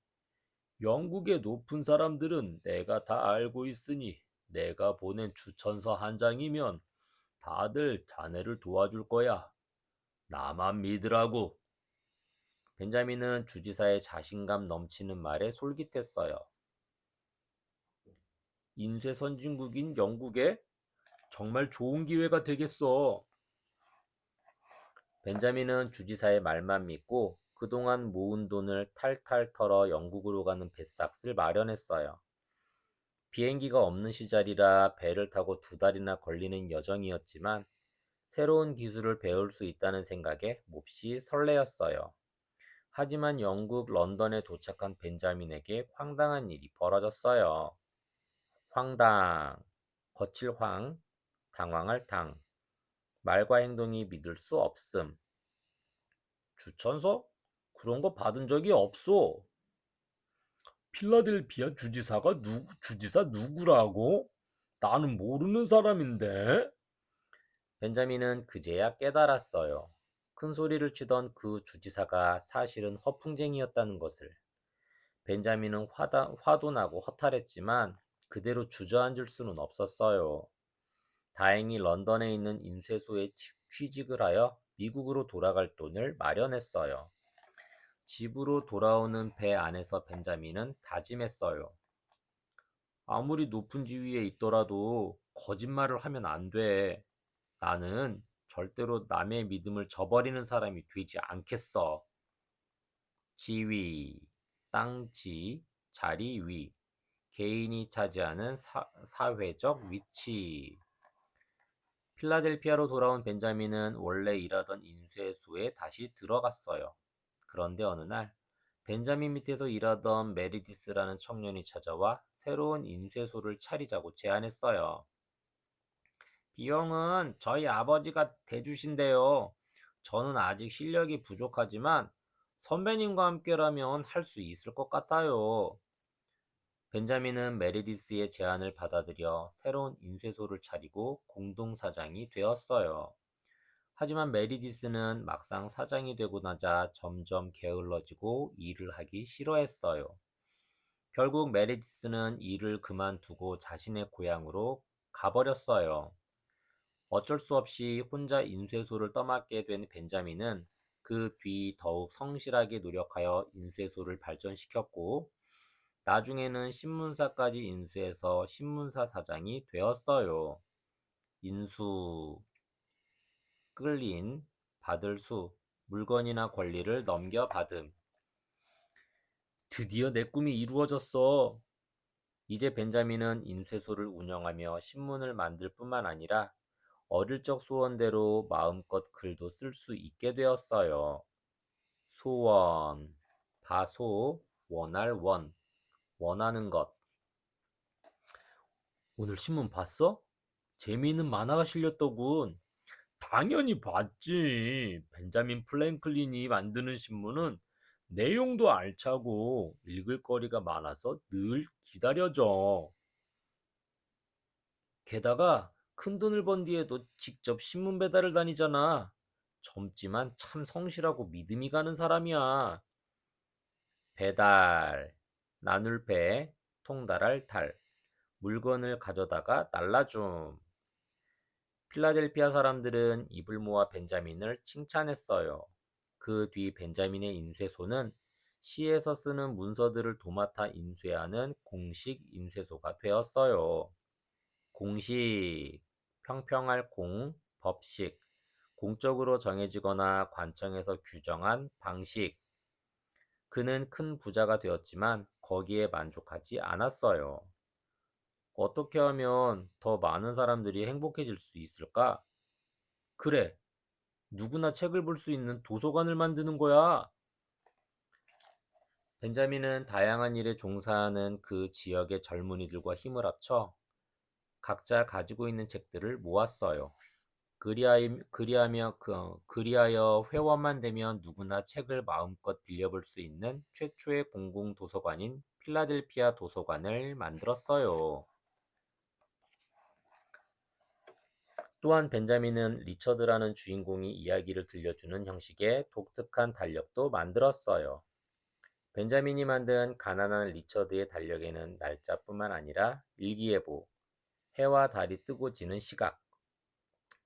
영국의 높은 사람들은 내가 다 알고 있으니 내가 보낸 추천서 한 장이면 다들 자네를 도와줄 거야. 나만 믿으라고. 벤자민은 주지사의 자신감 넘치는 말에 솔깃했어요. 인쇄 선진국인 영국에 정말 좋은 기회가 되겠어. 벤자민은 주지사의 말만 믿고 그동안 모은 돈을 탈탈 털어 영국으로 가는 배삭을 마련했어요. 비행기가 없는 시절이라 배를 타고 2달이나 걸리는 여정이었지만 새로운 기술을 배울 수 있다는 생각에 몹시 설레었어요. 하지만 영국 런던에 도착한 벤자민에게 황당한 일이 벌어졌어요. 황당, 거칠 황, 당황할 당, 말과 행동이 믿을 수 없음. 주천서? 그런 거 받은 적이 없어. 필라델피아 주지사 누구라고? 나는 모르는 사람인데. 벤자민은 그제야 깨달았어요. 큰 소리를 치던 그 주지사가 사실은 허풍쟁이였다는 것을. 벤자민은 화도 나고 허탈했지만 그대로 주저앉을 수는 없었어요. 다행히 런던에 있는 인쇄소에 취직을 하여 미국으로 돌아갈 돈을 마련했어요. 집으로 돌아오는 배 안에서 벤자민은 다짐했어요. 아무리 높은 지위에 있더라도 거짓말을 하면 안 돼. 나는 절대로 남의 믿음을 저버리는 사람이 되지 않겠어. 지위, 땅지, 자리 위, 개인이 차지하는 사회적 위치. 필라델피아로 돌아온 벤자민은 원래 일하던 인쇄소에 다시 들어갔어요. 그런데 어느 날 벤자민 밑에서 일하던 메리디스라는 청년이 찾아와 새로운 인쇄소를 차리자고 제안했어요. 비용은 저희 아버지가 대주신대요. 저는 아직 실력이 부족하지만 선배님과 함께라면 할 수 있을 것 같아요. 벤자민은 메리디스의 제안을 받아들여 새로운 인쇄소를 차리고 공동사장이 되었어요. 하지만 메리디스는 막상 사장이 되고 나자 점점 게을러지고 일을 하기 싫어했어요. 결국 메리디스는 일을 그만두고 자신의 고향으로 가버렸어요. 어쩔 수 없이 혼자 인쇄소를 떠맡게 된 벤자민은 그 뒤 더욱 성실하게 노력하여 인쇄소를 발전시켰고, 나중에는 신문사까지 인수해서 신문사 사장이 되었어요. 인수, 끌린, 받을 수, 물건이나 권리를 넘겨받음. 드디어 내 꿈이 이루어졌어. 이제 벤자민은 인쇄소를 운영하며 신문을 만들 뿐만 아니라 어릴 적 소원대로 마음껏 글도 쓸 수 있게 되었어요. 소원, 바소, 원할 원, 원하는 것. 오늘 신문 봤어? 재미있는 만화가 실렸더군. 당연히 봤지. 벤자민 플랭클린이 만드는 신문은 내용도 알차고 읽을 거리가 많아서 늘 기다려져. 게다가 큰돈을 번 뒤에도 직접 신문 배달을 다니잖아. 젊지만 참 성실하고 믿음이 가는 사람이야. 배달, 나눌 배, 통달할 달, 물건을 가져다가 날라줌. 필라델피아 사람들은 입을 모아 벤자민을 칭찬했어요. 그 뒤 벤자민의 인쇄소는 시에서 쓰는 문서들을 도맡아 인쇄하는 공식 인쇄소가 되었어요. 공식, 평평할 공, 법식, 공적으로 정해지거나 관청에서 규정한 방식. 그는 큰 부자가 되었지만 거기에 만족하지 않았어요. 어떻게 하면 더 많은 사람들이 행복해질 수 있을까? 그래, 누구나 책을 볼 수 있는 도서관을 만드는 거야. 벤자민은 다양한 일에 종사하는 그 지역의 젊은이들과 힘을 합쳐 각자 가지고 있는 책들을 모았어요. 그리하여 회원만 되면 누구나 책을 마음껏 빌려볼 수 있는 최초의 공공 도서관인 필라델피아 도서관을 만들었어요. 또한 벤자민은 리처드라는 주인공이 이야기를 들려주는 형식의 독특한 달력도 만들었어요. 벤자민이 만든 가난한 리처드의 달력에는 날짜뿐만 아니라 일기예보, 해와 달이 뜨고 지는 시각,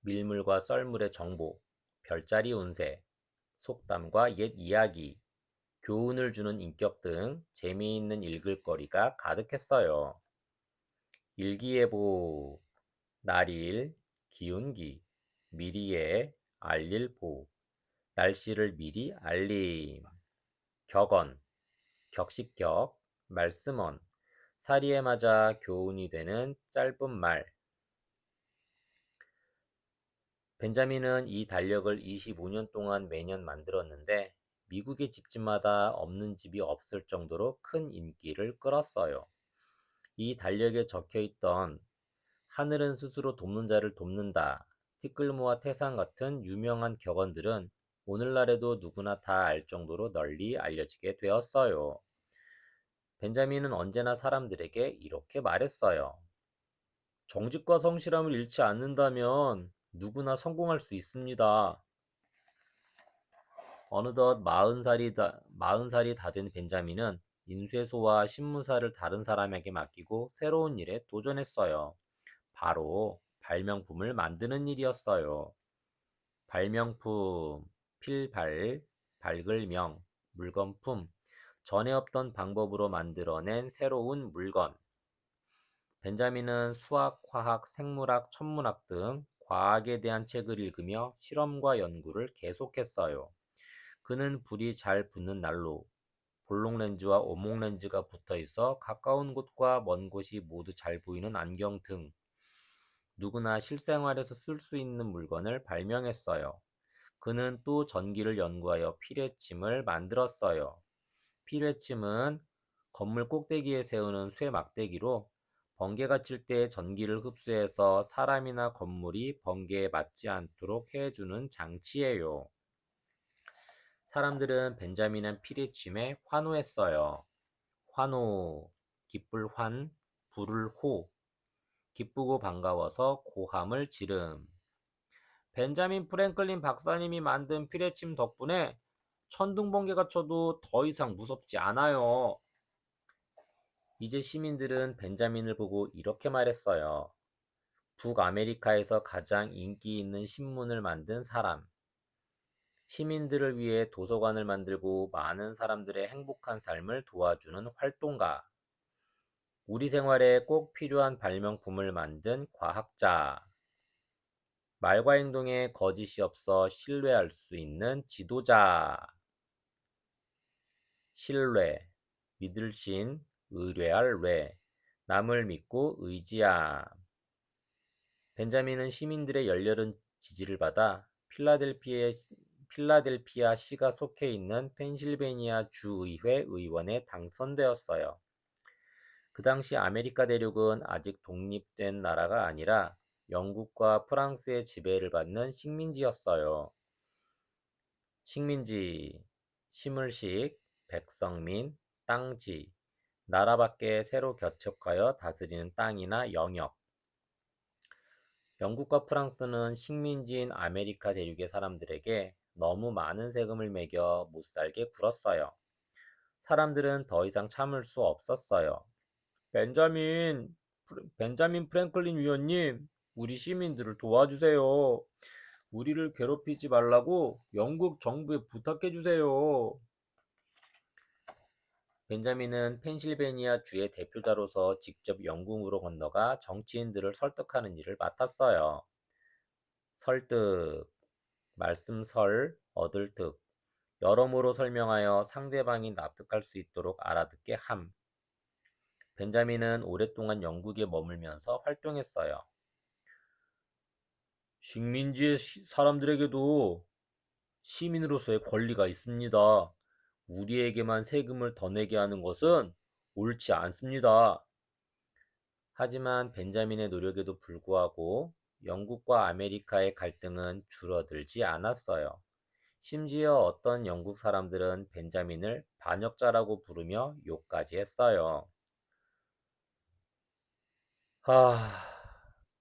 밀물과 썰물의 정보, 별자리 운세, 속담과 옛 이야기, 교훈을 주는 인격 등 재미있는 읽을거리가 가득했어요. 일기예보, 날일, 기운기, 미리에, 알릴보, 날씨를 미리 알림, 격언, 격식격, 말씀언, 사리에 맞아 교훈이 되는 짧은 말. 벤자민은 이 달력을 25년 동안 매년 만들었는데 미국의 집집마다 없는 집이 없을 정도로 큰 인기를 끌었어요. 이 달력에 적혀 있던 하늘은 스스로 돕는 자를 돕는다, 티끌모아 태산 같은 유명한 격언들은 오늘날에도 누구나 다 알 정도로 널리 알려지게 되었어요. 벤자민은 언제나 사람들에게 이렇게 말했어요. 정직과 성실함을 잃지 않는다면 누구나 성공할 수 있습니다. 어느덧 40살이 다 된 벤자민은 인쇄소와 신문사를 다른 사람에게 맡기고 새로운 일에 도전했어요. 바로 발명품을 만드는 일이었어요. 발명품, 필발, 발글명, 물건품, 전에 없던 방법으로 만들어낸 새로운 물건. 벤자민은 수학, 화학, 생물학, 천문학 등 과학에 대한 책을 읽으며 실험과 연구를 계속했어요. 그는 불이 잘 붙는 난로, 볼록 렌즈와 오목 렌즈가 붙어 있어 가까운 곳과 먼 곳이 모두 잘 보이는 안경 등 누구나 실생활에서 쓸 수 있는 물건을 발명했어요. 그는 또 전기를 연구하여 피뢰침을 만들었어요. 피뢰침은 건물 꼭대기에 세우는 쇠 막대기로 번개가 칠 때 전기를 흡수해서 사람이나 건물이 번개에 맞지 않도록 해주는 장치예요. 사람들은 벤자민의 피뢰침에 환호했어요. 환호, 기쁠 환, 부를 호, 기쁘고 반가워서 고함을 지름. 벤자민 프랭클린 박사님이 만든 피뢰침 덕분에 천둥번개가 쳐도 더 이상 무섭지 않아요. 이제 시민들은 벤자민을 보고 이렇게 말했어요. 북아메리카에서 가장 인기 있는 신문을 만든 사람. 시민들을 위해 도서관을 만들고 많은 사람들의 행복한 삶을 도와주는 활동가. 우리 생활에 꼭 필요한 발명품을 만든 과학자. 말과 행동에 거짓이 없어 신뢰할 수 있는 지도자. 신뢰, 믿을 신, 의뢰할 뢰, 남을 믿고 의지함. 벤자민은 시민들의 열렬한 지지를 받아 필라델피아 시가 속해 있는 펜실베니아 주의회 의원에 당선되었어요. 그 당시 아메리카 대륙은 아직 독립된 나라가 아니라 영국과 프랑스의 지배를 받는 식민지였어요. 식민지, 시물식, 백성민, 땅지, 나라 밖에 새로 개척하여 다스리는 땅이나 영역. 영국과 프랑스는 식민지인 아메리카 대륙의 사람들에게 너무 많은 세금을 매겨 못살게 굴었어요. 사람들은 더 이상 참을 수 없었어요. 벤자민 프랭클린 위원님, 우리 시민들을 도와주세요. 우리를 괴롭히지 말라고 영국 정부에 부탁해 주세요. 벤자민은 펜실베니아 주의 대표자로서 직접 영국으로 건너가 정치인들을 설득하는 일을 맡았어요. 설득, 말씀설, 얻을 득, 여러모로 설명하여 상대방이 납득할 수 있도록 알아듣게 함. 벤자민은 오랫동안 영국에 머물면서 활동했어요. 식민지의 사람들에게도 시민으로서의 권리가 있습니다. 우리에게만 세금을 더 내게 하는 것은 옳지 않습니다. 하지만 벤자민의 노력에도 불구하고 영국과 아메리카의 갈등은 줄어들지 않았어요. 심지어 어떤 영국 사람들은 벤자민을 반역자라고 부르며 욕까지 했어요. 하,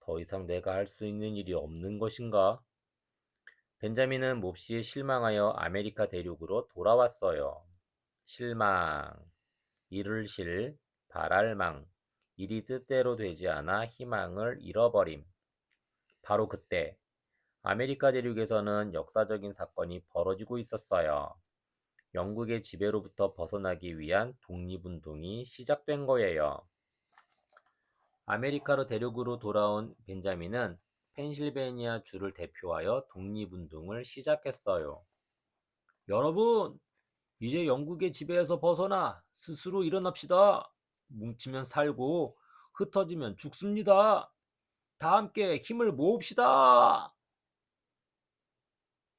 더 이상 내가 할 수 있는 일이 없는 것인가? 벤자민은 몹시 실망하여 아메리카 대륙으로 돌아왔어요. 실망, 이를 실, 바랄망, 일이 뜻대로 되지 않아 희망을 잃어버림. 바로 그때 아메리카 대륙에서는 역사적인 사건이 벌어지고 있었어요. 영국의 지배로부터 벗어나기 위한 독립운동이 시작된 거예요. 아메리카로 대륙으로 돌아온 벤자민은 펜실베니아 주를 대표하여 독립운동을 시작했어요. 여러분, 이제 영국의 지배에서 벗어나 스스로 일어납시다. 뭉치면 살고 흩어지면 죽습니다. 다 함께 힘을 모읍시다.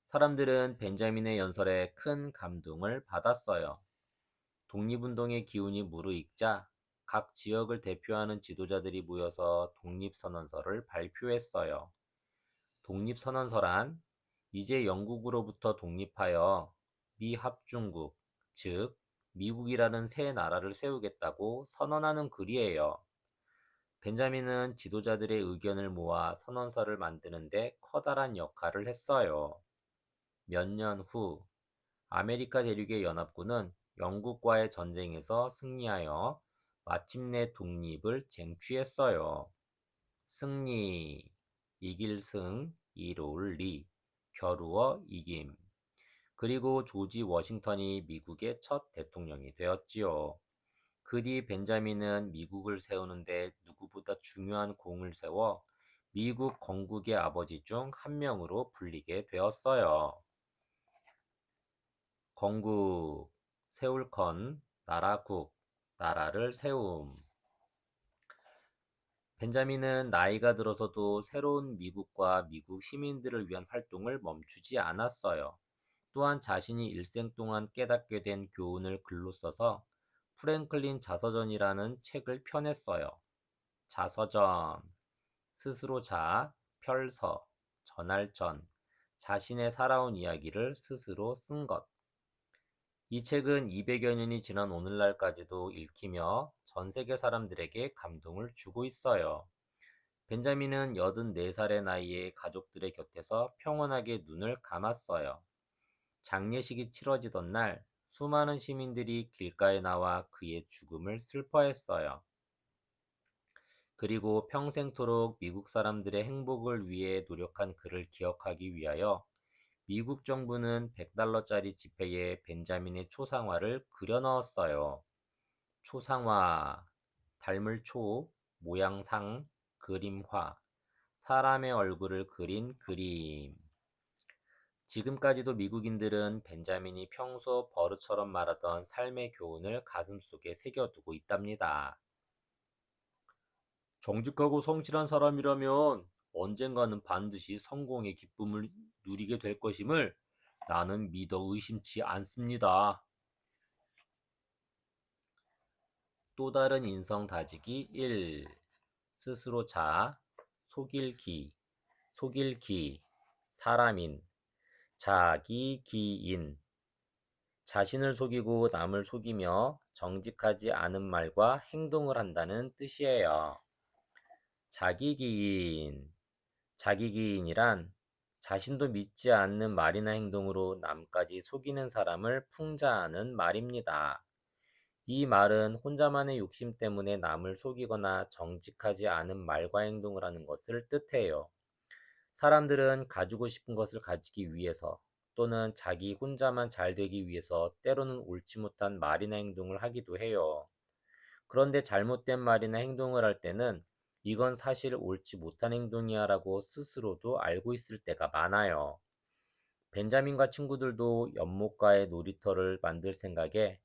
사람들은 벤자민의 연설에 큰 감동을 받았어요. 독립운동의 기운이 무르익자 각 지역을 대표하는 지도자들이 모여서 독립선언서를 발표했어요. 독립선언서란 이제 영국으로부터 독립하여 미합중국, 즉 미국이라는 새 나라를 세우겠다고 선언하는 글이에요. 벤자민은 지도자들의 의견을 모아 선언서를 만드는데 커다란 역할을 했어요. 몇 년 후 아메리카 대륙의 연합군은 영국과의 전쟁에서 승리하여 마침내 독립을 쟁취했어요. 승리, 이길 승, 이로울 리, 겨루어 이김. 그리고 조지 워싱턴이 미국의 첫 대통령이 되었지요. 그 뒤 벤자민은 미국을 세우는데 누구보다 중요한 공을 세워 미국 건국의 아버지 중 한 명으로 불리게 되었어요. 건국, 세울컨, 나라국, 나라를 세움. 벤자민은 나이가 들어서도 새로운 미국과 미국 시민들을 위한 활동을 멈추지 않았어요. 또한 자신이 일생 동안 깨닫게 된 교훈을 글로 써서 프랭클린 자서전이라는 책을 펴냈어요. 자서전, 스스로 펼서, 전할 전, 자신의 살아온 이야기를 스스로 쓴 것. 이 책은 200여 년이 지난 오늘날까지도 읽히며 전 세계 사람들에게 감동을 주고 있어요. 벤자민은 84살의 나이에 가족들의 곁에서 평온하게 눈을 감았어요. 장례식이 치러지던 날 수많은 시민들이 길가에 나와 그의 죽음을 슬퍼했어요. 그리고 평생토록 미국 사람들의 행복을 위해 노력한 그를 기억하기 위하여 미국 정부는 100달러짜리 지폐에 벤자민의 초상화를 그려 넣었어요. 초상화, 닮을 초, 모양 상, 그림화, 사람의 얼굴을 그린 그림. 지금까지도 미국인들은 벤자민이 평소 버릇처럼 말하던 삶의 교훈을 가슴속에 새겨두고 있답니다. 정직하고 성실한 사람이라면 언젠가는 반드시 성공의 기쁨을 누리게 될 것임을 나는 믿어 의심치 않습니다. 또 다른 인성 다지기 1. 스스로 속일기, 사람인, 자기기인, 자신을 속이고 남을 속이며 정직하지 않은 말과 행동을 한다는 뜻이에요. 자기기인, 자기기인이란 자신도 믿지 않는 말이나 행동으로 남까지 속이는 사람을 풍자하는 말입니다. 이 말은 혼자만의 욕심 때문에 남을 속이거나 정직하지 않은 말과 행동을 하는 것을 뜻해요. 사람들은 가지고 싶은 것을 가지기 위해서 또는 자기 혼자만 잘 되기 위해서 때로는 옳지 못한 말이나 행동을 하기도 해요. 그런데 잘못된 말이나 행동을 할 때는 이건 사실 옳지 못한 행동이야 라고 스스로도 알고 있을 때가 많아요. 벤자민과 친구들도 연못가에 놀이터를 만들 생각에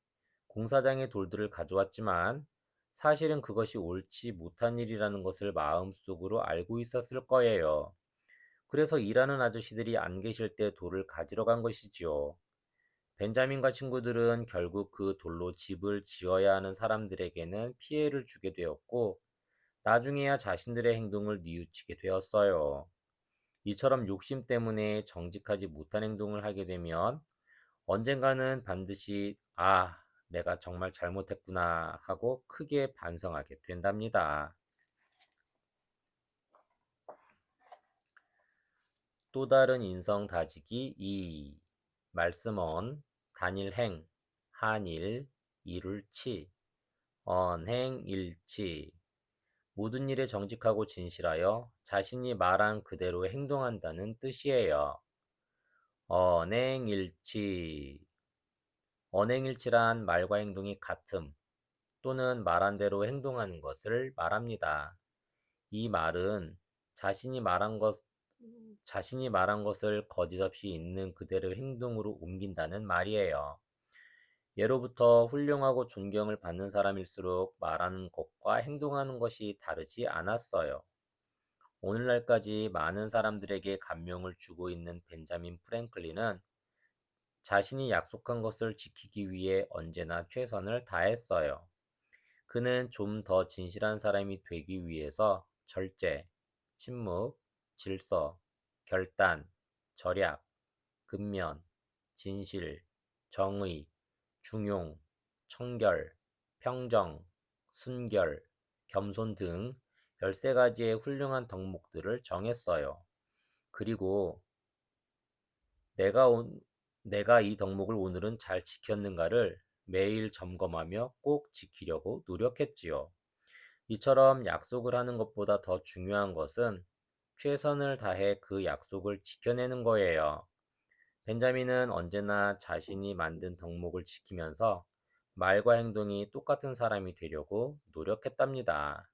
공사장에 돌들을 가져왔지만 사실은 그것이 옳지 못한 일이라는 것을 마음속으로 알고 있었을 거예요. 그래서 일하는 아저씨들이 안 계실 때 돌을 가지러 간 것이지요. 벤자민과 친구들은 결국 그 돌로 집을 지어야 하는 사람들에게는 피해를 주게 되었고, 나중에야 자신들의 행동을 뉘우치게 되었어요. 이처럼 욕심 때문에 정직하지 못한 행동을 하게 되면 언젠가는 반드시 내가 정말 잘못했구나 하고 크게 반성하게 된답니다. 또 다른 인성 다지기 2. 말씀언, 단일행, 한일, 이룰치, 언행일치. 모든 일에 정직하고 진실하여 자신이 말한 그대로 행동한다는 뜻이에요. 언행일치. 언행일치란 말과 행동이 같음 또는 말한 대로 행동하는 것을 말합니다. 이 말은 자신이 말한 것, 자신이 말한 것을 거짓 없이 있는 그대로 행동으로 옮긴다는 말이에요. 예로부터 훌륭하고 존경을 받는 사람일수록 말하는 것과 행동하는 것이 다르지 않았어요. 오늘날까지 많은 사람들에게 감명을 주고 있는 벤자민 프랭클린은 자신이 약속한 것을 지키기 위해 언제나 최선을 다했어요. 그는 좀 더 진실한 사람이 되기 위해서 절제, 침묵, 질서, 결단, 절약, 근면, 진실, 정의, 중용, 청결, 평정, 순결, 겸손 등 13가지의 훌륭한 덕목들을 정했어요. 그리고 내가, 내가 이 덕목을 오늘은 잘 지켰는가를 매일 점검하며 꼭 지키려고 노력했지요. 이처럼 약속을 하는 것보다 더 중요한 것은 최선을 다해 그 약속을 지켜내는 거예요. 벤자민은 언제나 자신이 만든 덕목을 지키면서 말과 행동이 똑같은 사람이 되려고 노력했답니다.